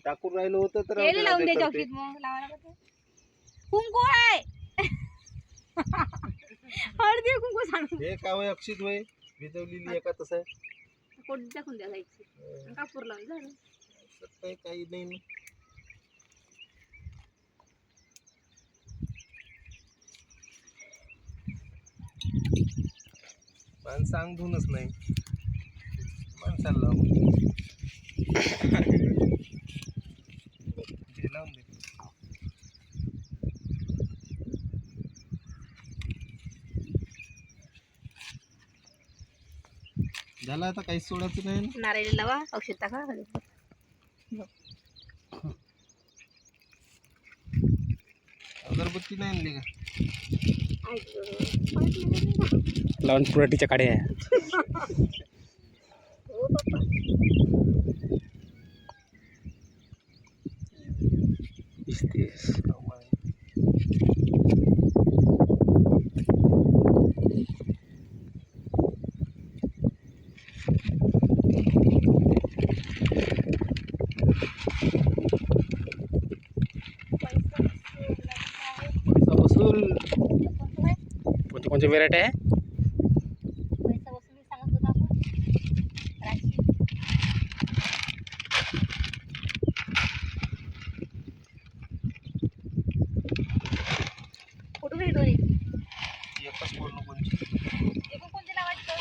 टाकून राहिलो होतं तर यायला लावून द्यायच्या औषध मग लावायला कसं कुंकू आहे हळदी कुंकू सांग हे काय होय अक्षित होय भिजवलेली एका तसं आहे कोट टाकून द्या जायची कापूर लावून झालं काही नाही ना माणसं अंग धुवूनच नाही माणसाला लावून लावून दे झालं आता काही सोडायचं नाही ना नारळी लावा औषध टाका अगरबत्ती नाही आणली का लावून पुराटीच्या काड्या हो बाप्पा कोणती व्हेरायटी आहे पैसा वसुली सांगत होता आपण राशी कुठून भेटू एकच पूर्ण कोणची एकूण कोणते लावायचं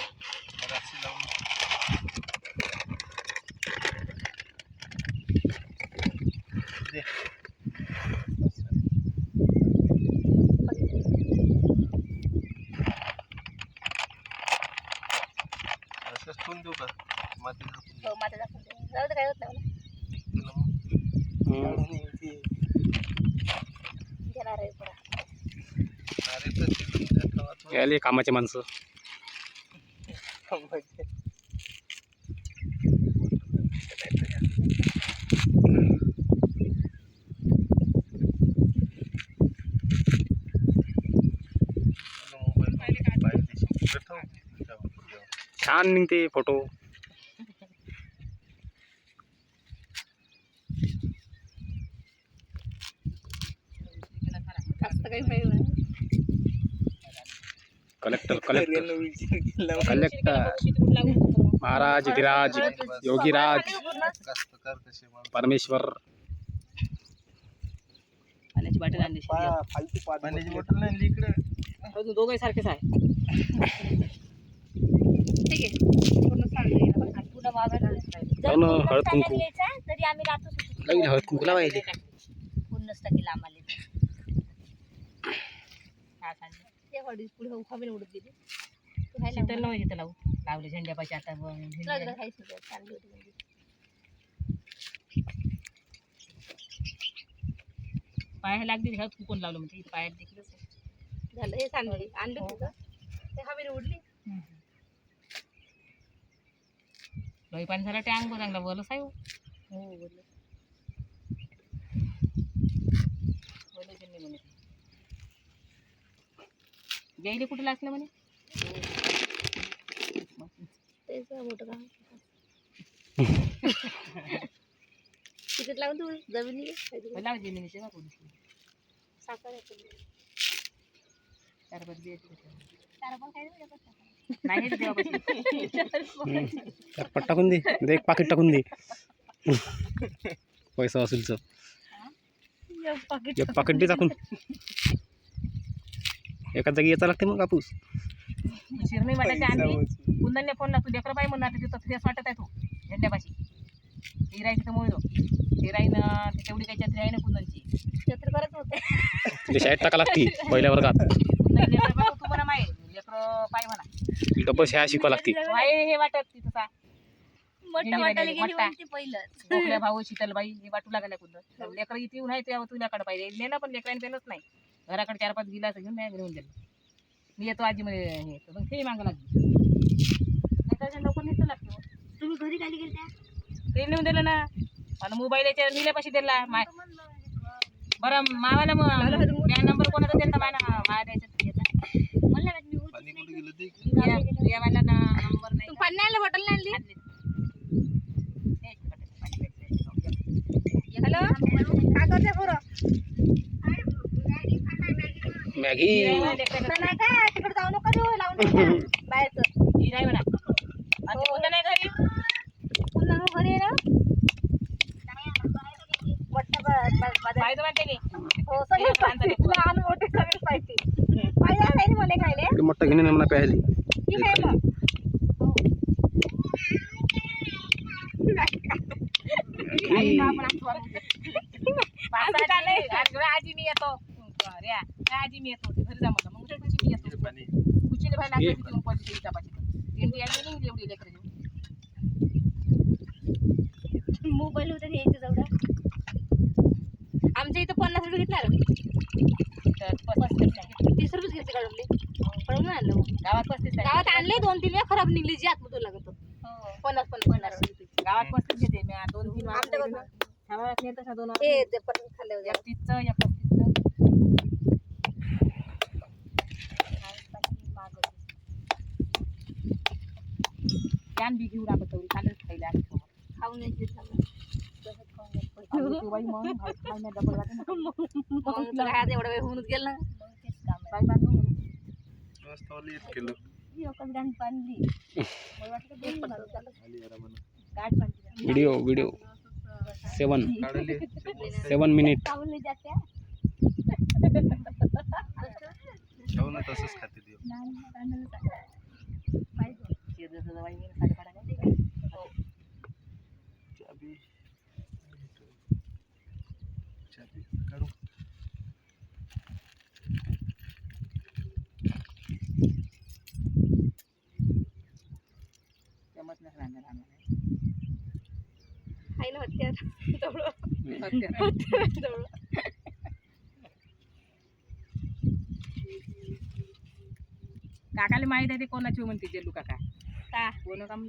राशी लावून दे असंच ठेवून देऊ का माती झाकून हो माझं दाखवून दे जाऊ दे काय होत नाही मला घेणार आहे पुरा अरे तर तिथून ठेवा तो. याले कामाचे माणसं छान निघते फोटो जास्त काही पाहिजे नाही कलेक्टर महाराज गिराज योगीराज परमेश्वर पाण्याची बाटल आणली फालतू पाण्याची बॉटल नाही आणली इकडे दोघे सारखेच आहे ठीक आहे पूर्ण सांगतो पुन्हा मागायला हळद कुंकू तरी आम्ही राहतो काही हळद कुंकू लावायले पूर्णच टाकीला आम्हाला ते हळदी पुढे हवेने उडत गेली शीतल नव्हे तिथं लावले झेंड्यापाशी आता पाया लागली हळद कुंकून लावलं म्हणजे पायात देखील झालं हे सांगली आणलं ते हवेने उडली लोही पाणी झालं टँक चांगला बोलच आहे हो बोललं म्हणे गेले कुठे लागलं म्हणे तिकीट लावून तू जमिनी लाव जमिनीचे का कोणी साखर नाही टाकून दे एक पाकिट टाकून दे पैसा वसूलचं एक पाकिट दे टाकून एका जागी याचा लागते मग कापूस शिरणी वाटायच्या आधी कुंदनने फोन लागतो लेकरं बाई म्हणणार तिथं फ्रेश वाटत आहे तो झेंड्यापाशी हिराई तिथं मोळतो हिराईनं तेवढी काही छत्री आहे ना कुंदनची छत्री करत होते म्हणजे शाळेत टाका लागते पहिल्या वर्गात तुम्हाला माहिती लेकरं पाय म्हणा डबल शाळा शिकवा लागते हे वाटत तिथं पहिलं भाऊ शीतलबाई हे वाटू लागल्या कुंदन लेकरं इथे येऊन आहे तेव्हा तुझ्याकडे पाहिजे नेलं पण लेकरांनी पेलच नाही घराकडे 4-5 गिलास घेऊन नाही घेऊन दिलं मी येतो आजी मध्ये हे मग ते मागं लागली लवकर निघतं लागते तुम्ही घरी गाडी गेल्या ते नेऊन दिलं ना आणि मोबाईल याच्या निल्यापाशी दिला बरं मावाला नंबर कोणाचा दिला माया द्यायचा नंबर नाही पाणी बॉटल नाही हॅलो काय करते पोरं मॅगी नाही का तिकडे जाऊ नका देऊ लावून बाहेरचं ही नाही म्हणा आणि ते पुन्हा नाही घरी पुन्हा मग घरी आहे ना मोठं पाहिजे म्हणते मी हो सगळेच पाहिजे लहान मोठे सगळेच पाहिजे पाहिजे नाही मला खायले मोठा घेणे म्हणा प्यायली ठीक आहे मग आजी मी येतो रे आजी मी येतो घरी जा म्हटलं मग मी येतो पाणी कुचीले भाई लागली होती पॉलिसी चपाती एवढी आजी एवढी लेकर मोबाईल होता यायचं जवळ आमच्या इथं 50 रुपये घेतला 30 रुपये घेतले काढून पळून आणलं मग गावात 35 गावात आणले 2-3 वेळा खराब निघली जी आतमधून लागत 50 रुपये गावात 35 घेते मी 2-3 आमच्या गावात गावात नेत तसा 2 ते परत खाल्ले एक 30चं एक 35चं कॅन बी घेऊ लागत तेवढी कालच खायला खाऊन यायची बाई मग खायला डबल वाटत मग काय एवढा वेळ होऊनच गेला बाई बांधून रस्त्यावर येत केलं एकच गाण बांधली मला वाटलं दोन बांधली. आली जरा म्हणा गाठ बांधली व्हिडिओ 7 मिनिट चावले जाते जाऊ ना तसंच खाते देव चाबी चाबी काढू जमत नाही राहणार आहे ना हत्यार जवळ जवळ काकाला माहित आहे ते कोणाची म्हणते जेलू काका का कोण काम